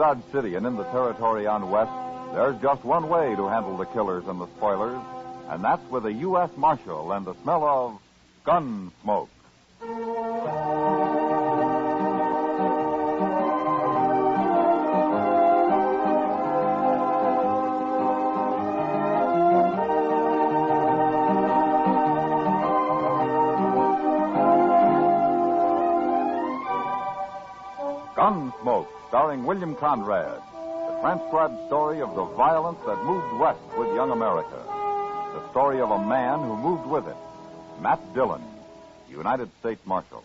Dodge City and in the territory on West, there's just one way to handle the killers and the spoilers, and that's with a U.S. Marshal and the smell of Gunsmoke. Gunsmoke, starring William Conrad, the transcribed story of the violence that moved west with young America. The story of a man who moved with it, Matt Dillon, United States Marshal.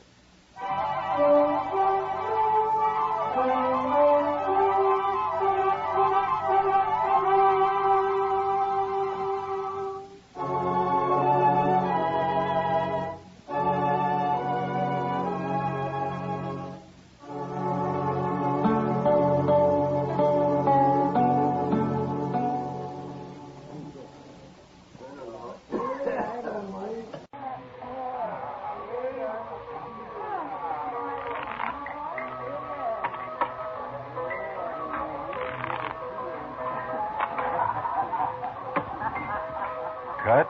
Cut?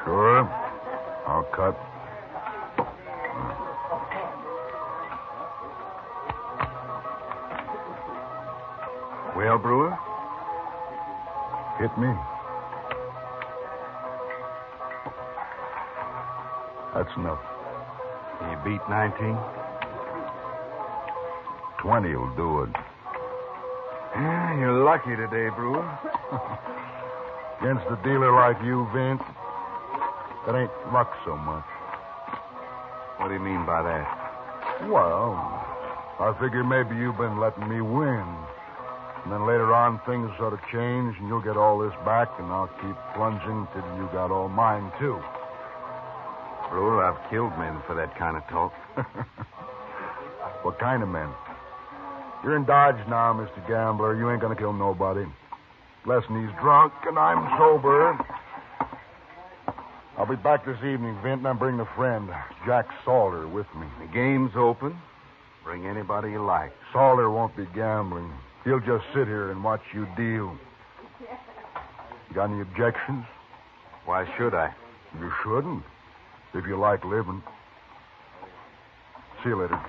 Sure. I'll cut. Well, Brewer? Hit me. That's enough. You beat 19? 20 will do it. Yeah, you're lucky today, Brewer. Against a dealer like you, Vince, that ain't luck so much. What do you mean by that? Well, I figure maybe you've been letting me win. And then later on, things sort of change, and you'll get all this back, and I'll keep plunging till you got all mine, too. Brewer, I've killed men for that kind of talk. What kind of men? You're in Dodge now, Mr. Gambler. You ain't gonna kill nobody. Less'n he's drunk, and I'm sober. I'll be back this evening, Vint, and I'm bringing a friend, Jack Salter, with me. The game's open. Bring anybody you like. Salter won't be gambling. He'll just sit here and watch you deal. You got any objections? Why should I? You shouldn't, if you like living. See you later.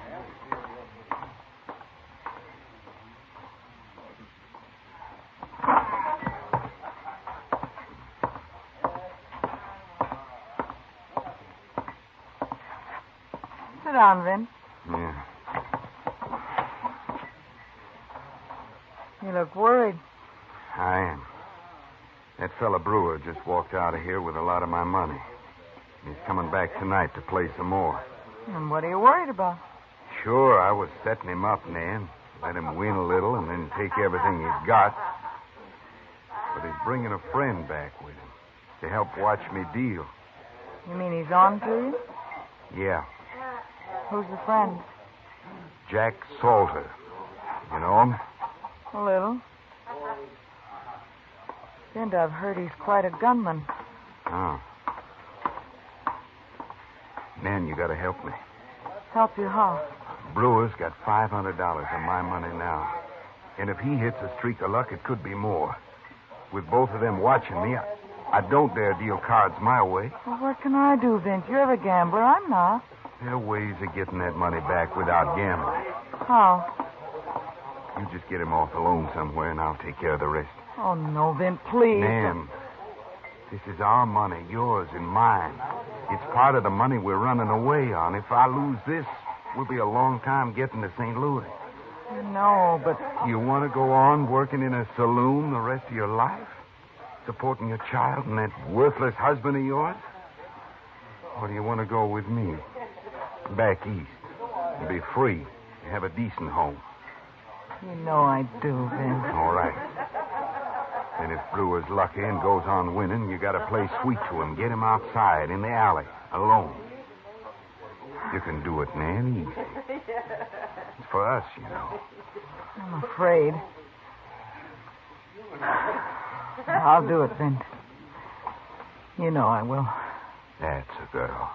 Sit down, Vin. Yeah. You look worried. I am. That fella Brewer just walked out of here with a lot of my money. He's coming back tonight to play some more. And what are you worried about? Sure, I was setting him up, Nan. Let him win a little and then take everything he's got. But he's bringing a friend back with him to help watch me deal. You mean he's on to you? Yeah, Who's the friend? Jack Salter. You know him? A little. And I've heard he's quite a gunman. Oh. Nan, you gotta help me. Help you how? Brewer's got $500 of my money now. And if he hits a streak of luck, it could be more. With both of them watching me, I don't dare deal cards my way. Well, what can I do, Vince? You're a gambler. I'm not. There are ways of getting that money back without gambling. How? You just get him off alone somewhere, and I'll take care of the rest. Oh, no, Vince, please. Nan, this is our money, yours and mine. It's part of the money we're running away on. If I lose this, we'll be a long time getting to St. Louis. No, but... You want to go on working in a saloon the rest of your life? Supporting your child and that worthless husband of yours? Or do you want to go with me? Back east. And be free. And have a decent home. You know I do, Vince. All right. And if Brewer's lucky and goes on winning, you got to play sweet to him. Get him outside in the alley, alone. You can do it, Nan, easy. It's for us, you know. I'm afraid. I'll do it, Vince. You know I will. That's a girl.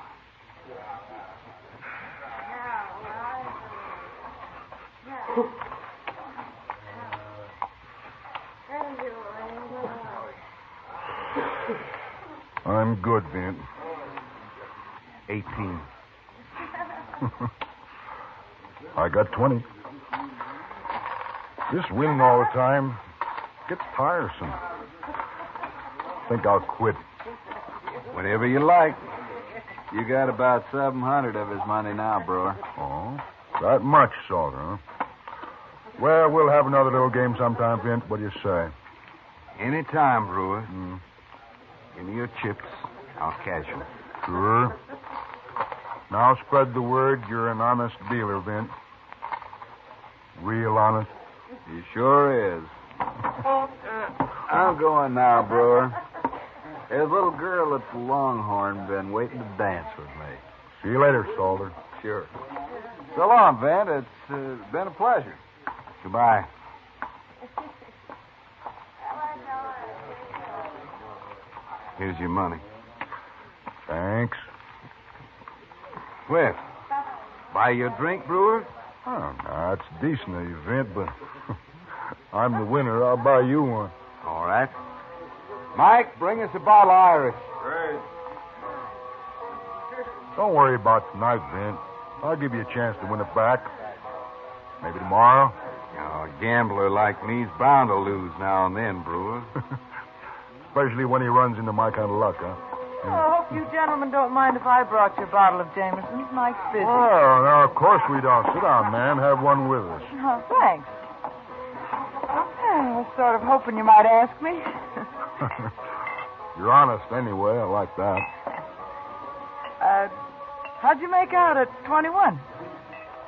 I'm good, Vint. 18. I got 20. This winning all the time gets tiresome. Think I'll quit. Whatever you like. You got about 700 of his money now, brewer. Oh, that much, Salter, huh? Well, we'll have another little game sometime, Vint. What do you say? Any time, Brewer. Give me your chips. I'll cash them. Sure. Now spread the word you're an honest dealer, Vint. Real honest. He sure is. I'm going now, brewer. There's a little girl at the Longhorn been waiting to dance with me. See you later, Salter. Sure. So long, Vent. It's been a pleasure. Goodbye. Here's your money. Thanks. Well, buy you a drink, Brewer? Oh, now, that's decent of you, Vint, but I'm the winner. I'll buy you one. All right. Mike, bring us a bottle of Irish. Great. Don't worry about tonight, Vint. I'll give you a chance to win it back. Maybe tomorrow. A gambler like me's bound to lose now and then, Brewer. Especially when he runs into my kind of luck, huh? I hope you gentlemen don't mind if I brought you a bottle of Jameson's. Mike's busy. Well, now, of course we don't. Sit down, man. Have one with us. Oh, thanks. I was sort of hoping you might ask me. You're honest anyway. I like that. How'd you make out at 21?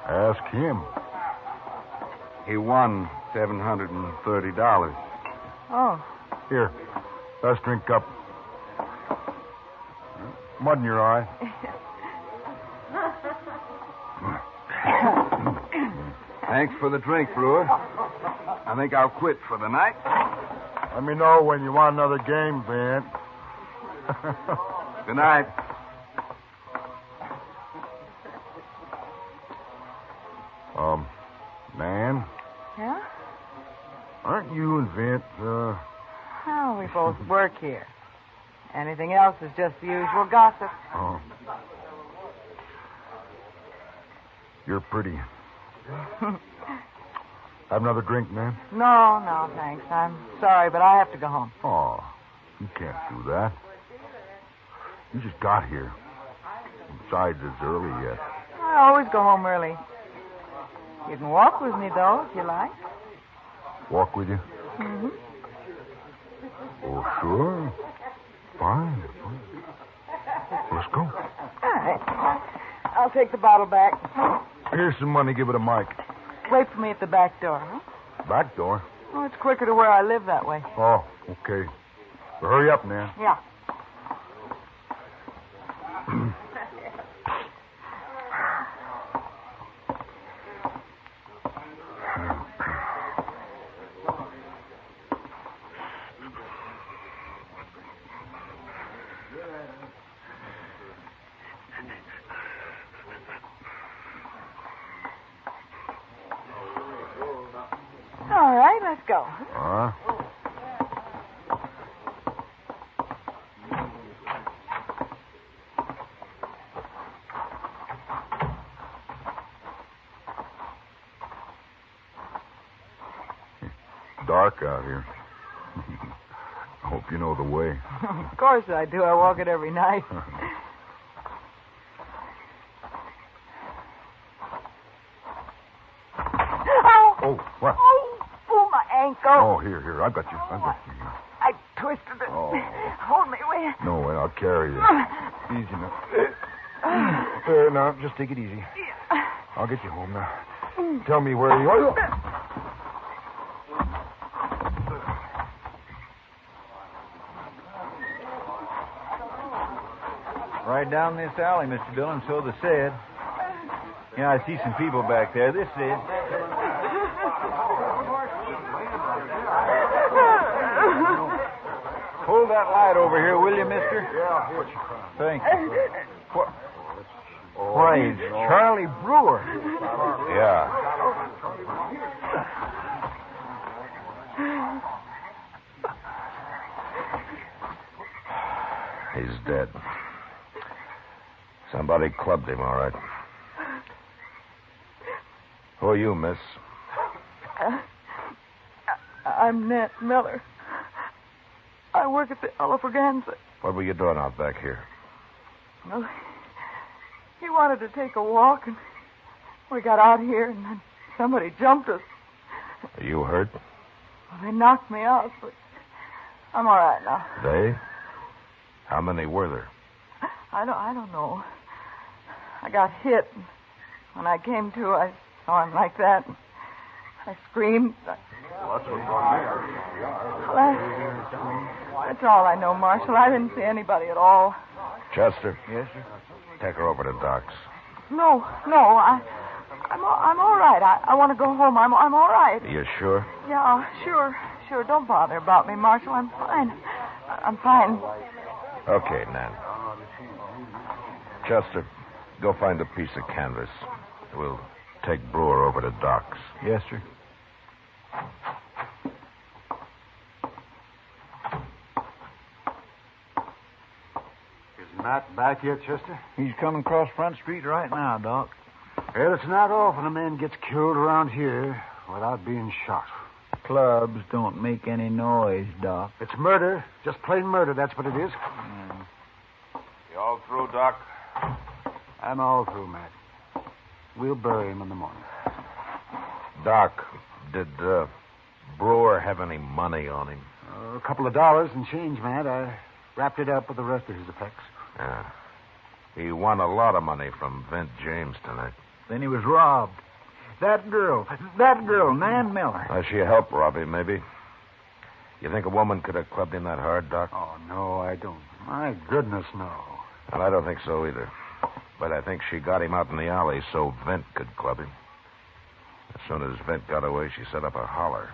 Ask him. He won $730. Oh. Here. Let's drink up. Mud in your eye. Thanks for the drink, Brewer. I think I'll quit for the night. Let me know when you want another game, Vint. Good night. Man, Yeah? aren't you and Vint, Oh, we both work here. Anything else is just the usual gossip. oh. You're pretty. Have another drink, man? No, thanks. I'm sorry, but I have to go home. Oh, you can't do that. You just got here. Besides, it's early yet. I always go home early. You can walk with me, though, if you like. Walk with you? Mm-hmm. Oh, sure. Fine. Let's go. All right. I'll take the bottle back. Here's some money. Give it to Mike. Wait for me at the back door, huh? Back door? Oh, it's quicker to where I live that way. Oh, okay. Well, hurry up, man. Yeah. All right, let's go. Dark out here. I hope you know the way. Of course I do. I walk it every night. Oh, what? Oh, my ankle. Oh, here. I've got you. I twisted it. Oh. Hold me, will you? No way, I'll carry you. Easy now. There, now, just take it easy. I'll get you home now. Tell me where you are. Right down this alley, Mr. Dillon, so they said. Yeah, I see some people back there. This is. Hold that light over here, will you, mister? Yeah. Thank you. What? Why, it's Charlie Brewer. Yeah. He's dead. Somebody clubbed him, all right. Who are you, miss? I'm Nat Miller. I work at the Elephorganza. What were you doing out back here? Well, he wanted to take a walk, and we got out here, and then somebody jumped us. Are you hurt? Well, they knocked me out, but I'm all right now. They? How many were there? I don't know. I got hit. And when I came to, I saw him like that. And I screamed. Well, that's what's on me. Well, that's all I know, Marshal. I didn't see anybody at all. Chester? Yes, sir? Take her over to Doc's. No, I'm all right. I want to go home. I'm all right. Are you sure? Yeah, sure. Don't bother about me, Marshal. I'm fine. I'm fine. Okay, Nan. Chester, go find a piece of canvas. We'll take Brewer over to Doc's. Yes, sir. Is Matt back yet, Chester? He's coming across Front Street right now, Doc. Well, it's not often a man gets killed around here without being shot. Clubs don't make any noise, Doc. It's murder. Just plain murder, that's what it is. You all through, Doc? I'm all through, Matt. We'll bury him in the morning. Doc, did Brewer have any money on him? A couple of dollars and change, Matt. I wrapped it up with the rest of his effects. Yeah. He won a lot of money from Vint James tonight. Then he was robbed. That girl, Nan Miller. She helped rob him, maybe. You think a woman could have clubbed him that hard, Doc? Oh, no, I don't. My goodness, no. Well, I don't think so either. But I think she got him out in the alley so Vint could club him. As soon as Vint got away, she set up a holler.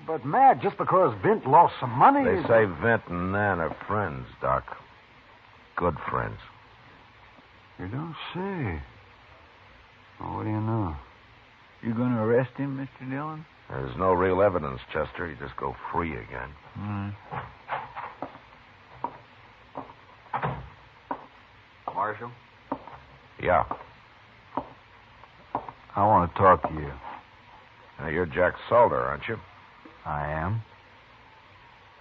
But, Matt, just because Vint lost some money... They say Vint and Nan are friends, Doc. Good friends. You don't say. Well, what do you know? You going to arrest him, Mr. Dillon? There's no real evidence, Chester. He'd just go free again. Marshal? Yeah. I want to talk to you. Now, you're Jack Salter, aren't you? I am.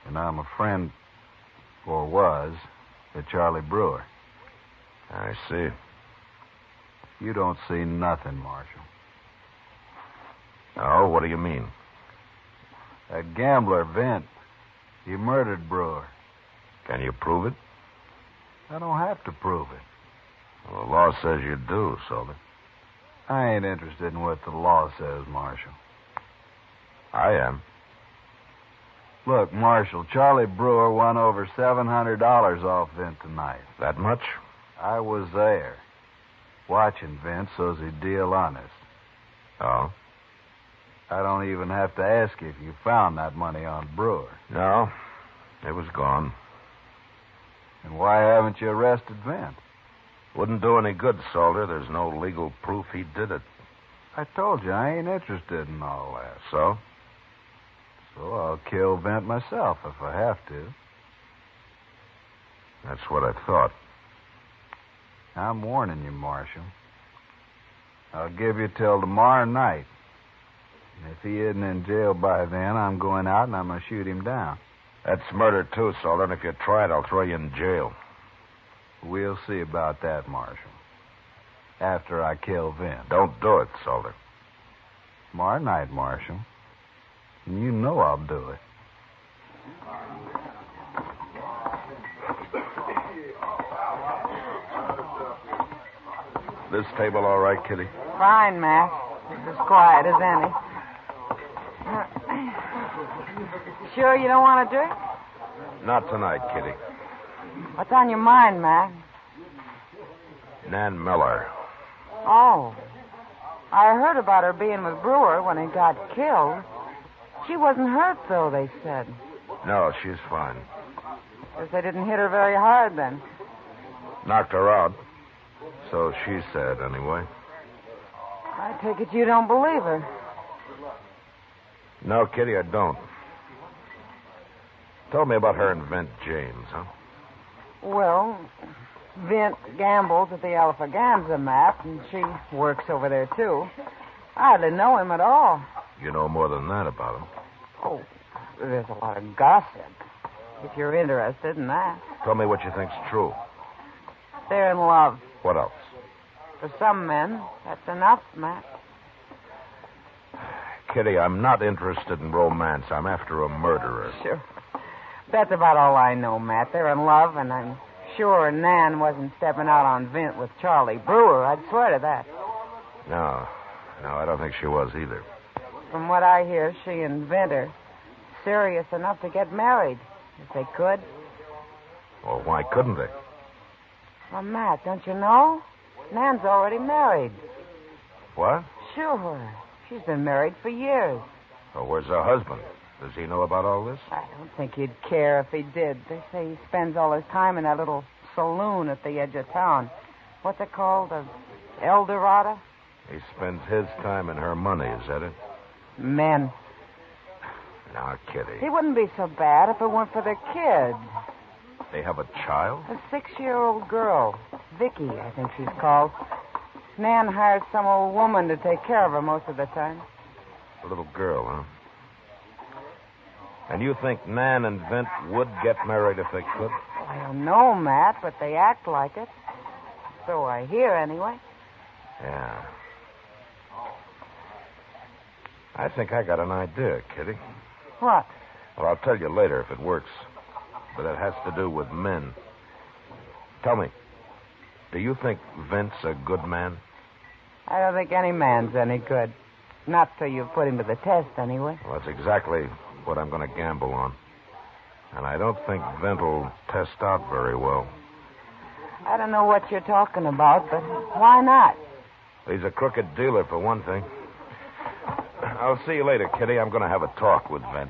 And I'm a friend, or was, to Charlie Brewer. I see. You don't see nothing, Marshal. Oh, what do you mean? That gambler, Vint, he murdered Brewer. Can you prove it? I don't have to prove it. Well, the law says you do, Salter. I ain't interested in what the law says, Marshal. I am. Look, Marshal, Charlie Brewer won over $700 off Vint tonight. That much? I was there, watching Vint so's he'd deal honest. Oh? I don't even have to ask you if you found that money on Brewer. No. It was gone. And why haven't you arrested Vint? Wouldn't do any good, Salter. There's no legal proof he did it. I told you I ain't interested in all that. So? So I'll kill Vint myself if I have to. That's what I thought. I'm warning you, Marshal. I'll give you till tomorrow night. And if he isn't in jail by then, I'm going out and I'm going to shoot him down. That's murder, too, Salter, and if you try it, I'll throw you in jail. We'll see about that, Marshal. After I kill Vint. Don't do it, Salter. Tomorrow night, Marshal. And you know I'll do it. This table all right, Kitty? Fine, Mac. It's as quiet as any. Sure you don't want to drink? Not tonight, Kitty. What's on your mind, Mac? Nan Miller. Oh. I heard about her being with Brewer when he got killed. She wasn't hurt, though, they said. No, she's fine. Guess they didn't hit her very hard, then. Knocked her out. So she said, anyway. I take it you don't believe her. No, Kitty, I don't. Tell me about her and Vint James, huh? Well, Vint gambles at the Alphaganza map, and she works over there, too. I hardly know him at all. You know more than that about him. Oh, there's a lot of gossip, if you're interested in that. Tell me what you think's true. They're in love. What else? For some men, that's enough, Matt. Kitty, I'm not interested in romance. I'm after a murderer. Sure. That's about all I know, Matt. They're in love, and I'm sure Nan wasn't stepping out on Vint with Charlie Brewer. I'd swear to that. No, I don't think she was either. From what I hear, she and Vint are serious enough to get married, if they could. Well, why couldn't they? Well, Matt, don't you know? Nan's already married. What? Sure. She's been married for years. Well, where's her husband? Does he know about all this? I don't think he'd care if he did. They say he spends all his time in that little saloon at the edge of town. What's it called? El Dorado? He spends his time and her money, is that it? Men. Now, Kitty. He wouldn't be so bad if it weren't for the kid. They have a child? A 6-year-old girl. Vicky, I think she's called. Nan hired some old woman to take care of her most of the time. A little girl, huh? And you think Nan and Vint would get married if they could? I don't know, Matt, but they act like it. So I hear, anyway. Yeah. I think I got an idea, Kitty. What? Well, I'll tell you later if it works. But it has to do with men. Tell me, do you think Vint's a good man? I don't think any man's any good. Not till you put him to the test, anyway. Well, that's exactly what I'm going to gamble on. And I don't think Vint will test out very well. I don't know what you're talking about, but why not? He's a crooked dealer, for one thing. I'll see you later, Kitty. I'm going to have a talk with Vint.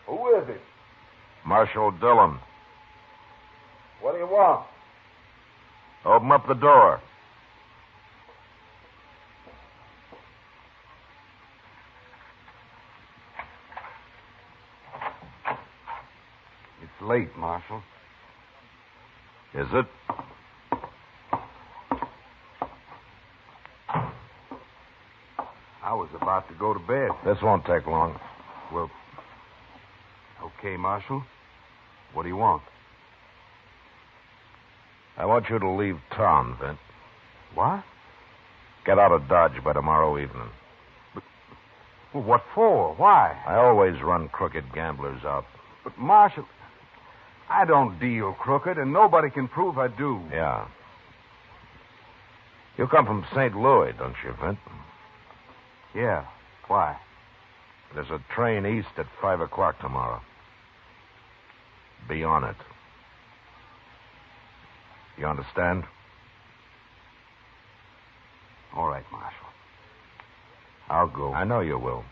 Who is it? Marshal Dillon. What do you want? Open up the door. It's late, Marshal. Is it? I was about to go to bed. This won't take long. Well, okay, Marshal. What do you want? I want you to leave town, Vint. What? Get out of Dodge by tomorrow evening. Well, what for? Why? I always run crooked gamblers out. But, Marshal, I don't deal crooked, and nobody can prove I do. Yeah. You come from St. Louis, don't you, Vint? Yeah. Why? There's a train east at 5 o'clock tomorrow. Be on it. You understand? All right, Marshal. I'll go. I know you will.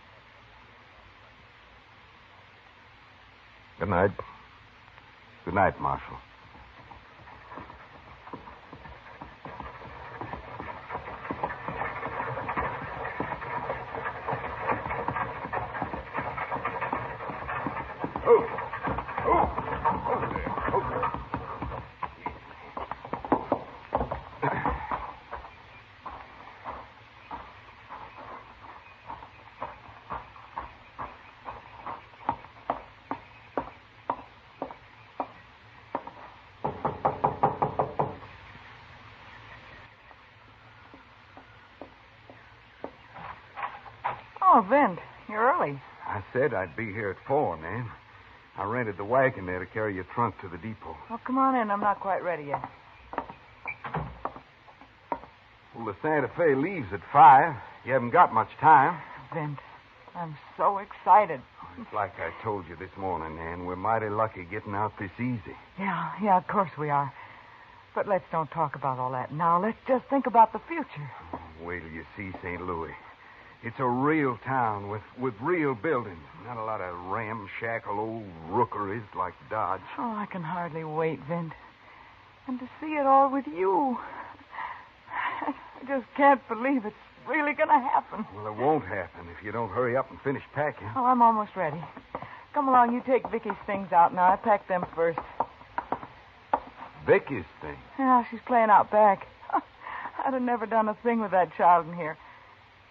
Good night. Good night, Marshal. Oh, Vint, you're early. I said I'd be here at 4, Nan. I rented the wagon there to carry your trunk to the depot. Well, come on in. I'm not quite ready yet. Well, the Santa Fe leaves at 5. You haven't got much time. Vint, I'm so excited. It's like I told you this morning, Nan. We're mighty lucky getting out this easy. Yeah, of course we are. But let's don't talk about all that now. Let's just think about the future. Wait till you see St. Louis. It's a real town with real buildings. Not a lot of ramshackle old rookeries like Dodge. Oh, I can hardly wait, Vint. And to see it all with you. I just can't believe it's really going to happen. Well, it won't happen if you don't hurry up and finish packing. Oh, I'm almost ready. Come along, you take Vicky's things out now. I packed them first. Vicky's thing? Yeah, she's playing out back. I'd have never done a thing with that child in here.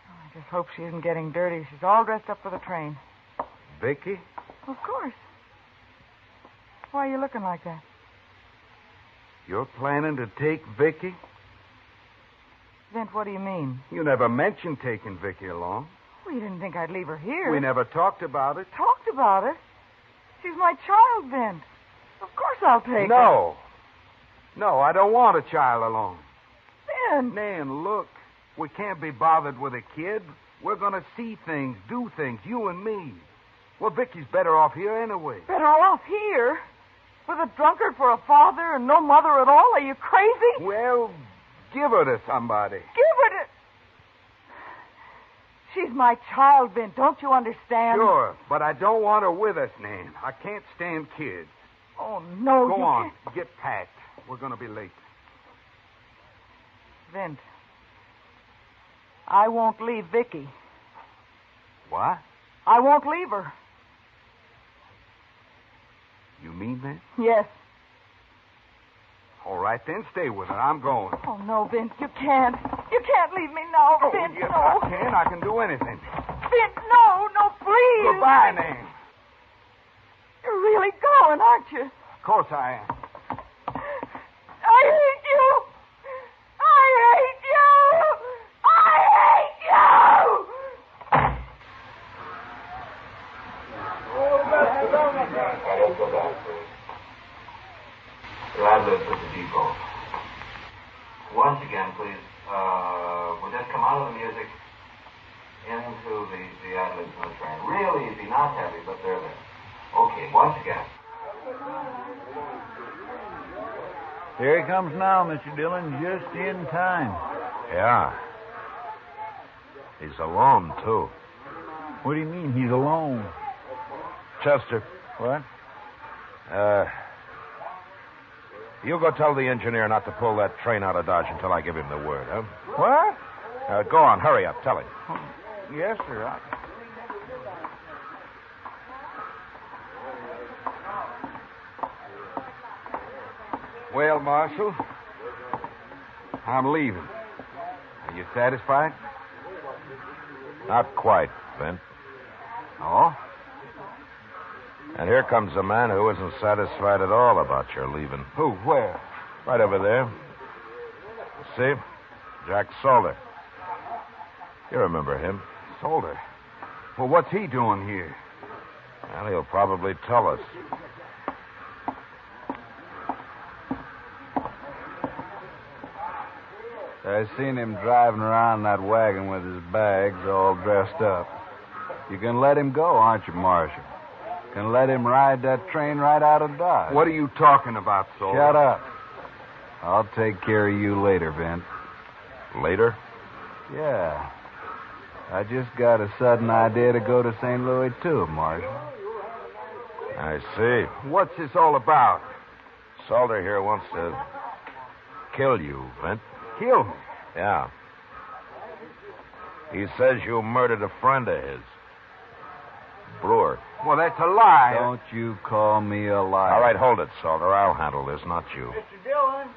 I just hope she isn't getting dirty. She's all dressed up for the train. Vicky? Of course. Why are you looking like that? You're planning to take Vicky? Vint, what do you mean? You never mentioned taking Vicky along. Well, you didn't think I'd leave her here. We never talked about it. Talked about it? She's my child, Vint. Of course I'll take her. No. No, I don't want a child along. Vint. Nan, look. We can't be bothered with a kid. We're going to see things, do things, you and me. Well, Vicky's better off here anyway. Better off here? With a drunkard for a father and no mother at all? Are you crazy? Well, give her to somebody. Give her to... She's my child, Vint. Don't you understand? Sure, but I don't want her with us, Nan. I can't stand kids. Oh, no, Go you on. can't. Get packed. We're going to be late. Vint, I won't leave Vicky. What? I won't leave her. You mean that? Yes. All right, then stay with her. I'm going. Oh, no, Vint, you can't. You can't leave me now, Oh, Vint, yes, no. I can. I can do anything. Vint, no, please. Goodbye, Nan. You're really going, aren't you? Of course I am. I hate you. I hate you. I hate you. Address at the depot. Once again, please. We'll just come out of the music into the ad-libs on the train. Real easy, not heavy, but they're there. Okay, once again. Here he comes now, Mr. Dillon, just in time. Yeah. He's alone, too. What do you mean he's alone? Chester, What? you go tell the engineer not to pull that train out of Dodge until I give him the word, huh? What? Go on, hurry up, tell him. Yes, sir. Well, Marshal, I'm leaving. Are you satisfied? Not quite, Vint. Oh? And here comes a man who isn't satisfied at all about your leaving. Who? Where? Right over there. See? Jack Salter. You remember him. Solder. Well, what's he doing here? Well, he'll probably tell us. I seen him driving around in that wagon with his bags all dressed up. You can let him go, aren't you, Marshal? Can let him ride that train right out of Dodge. What are you talking about, Solder? Shut up. I'll take care of you later, Vint. Later? Yeah. I just got a sudden idea to go to St. Louis, too, Marshal. I see. What's this all about? Salter here wants to kill you, Vint. Kill me? Yeah. He says you murdered a friend of his. Brewer. Well, that's a lie. Don't you call me a liar. All right, hold it, Salter. I'll handle this, not you. Mr. Dillon?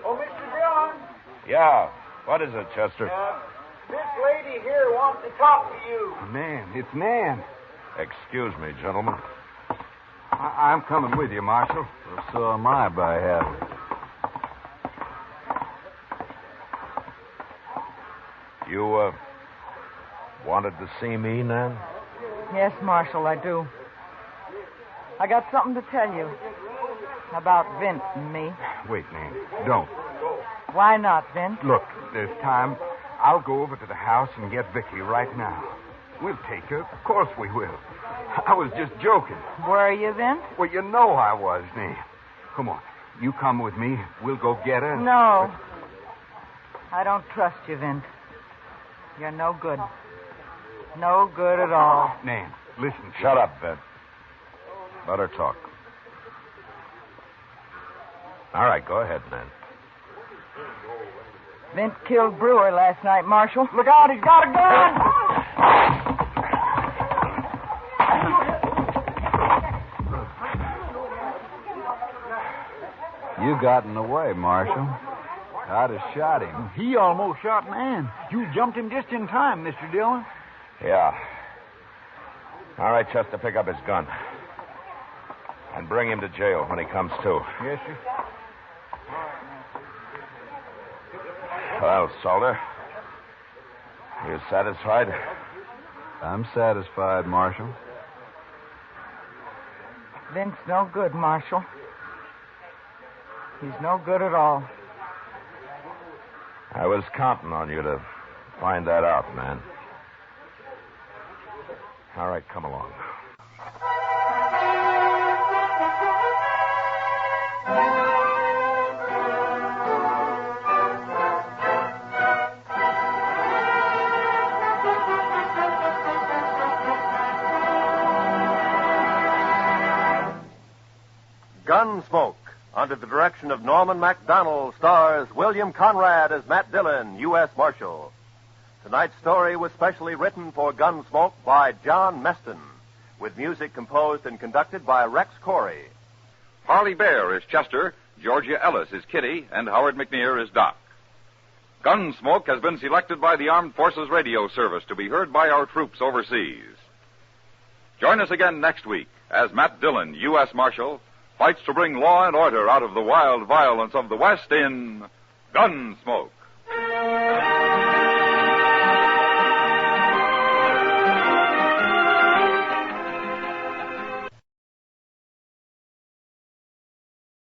Oh, Mr. Dillon? Yeah. What is it, Chester? This lady here wants to talk to you. Nan, it's Nan. Excuse me, gentlemen. I'm coming with you, Marshal. Well, so am I, by heaven. You, wanted to see me, Nan? Yes, Marshal, I do. I got something to tell you about Vint and me. Wait, Nan. Don't. Why not, Vint? Look, there's time. I'll go over to the house and get Vicky right now. We'll take her. Of course we will. I was just joking. Were you, Vint? Well, you know I was, Nan. Come on. You come with me. We'll go get her. No. I don't trust you, Vince. You're no good. No good at all. Nan, listen. Shut up, Vince. Let her talk. All right, go ahead, Nan. Vince killed Brewer last night, Marshal. Look out, he's got a gun! You got in the way, Marshal. I'd have shot him. He almost shot Nan. You jumped him just in time, Mr. Dillon. Yeah. All right, Chester, pick up his gun. And bring him to jail when he comes to. Yes, sir. Well, Salter, you satisfied? I'm satisfied, Marshal. Vince no good, Marshal. He's no good at all. I was counting on you to find that out, man. All right, come along. Gunsmoke, under the direction of Norman MacDonald, stars William Conrad as Matt Dillon, U.S. Marshal. Tonight's story was specially written for Gunsmoke by John Meston, with music composed and conducted by Rex Corey. Harley Bear is Chester, Georgia Ellis is Kitty, and Howard McNear is Doc. Gunsmoke has been selected by the Armed Forces Radio Service to be heard by our troops overseas. Join us again next week as Matt Dillon, U.S. Marshal, fights to bring law and order out of the wild violence of the West in Gunsmoke.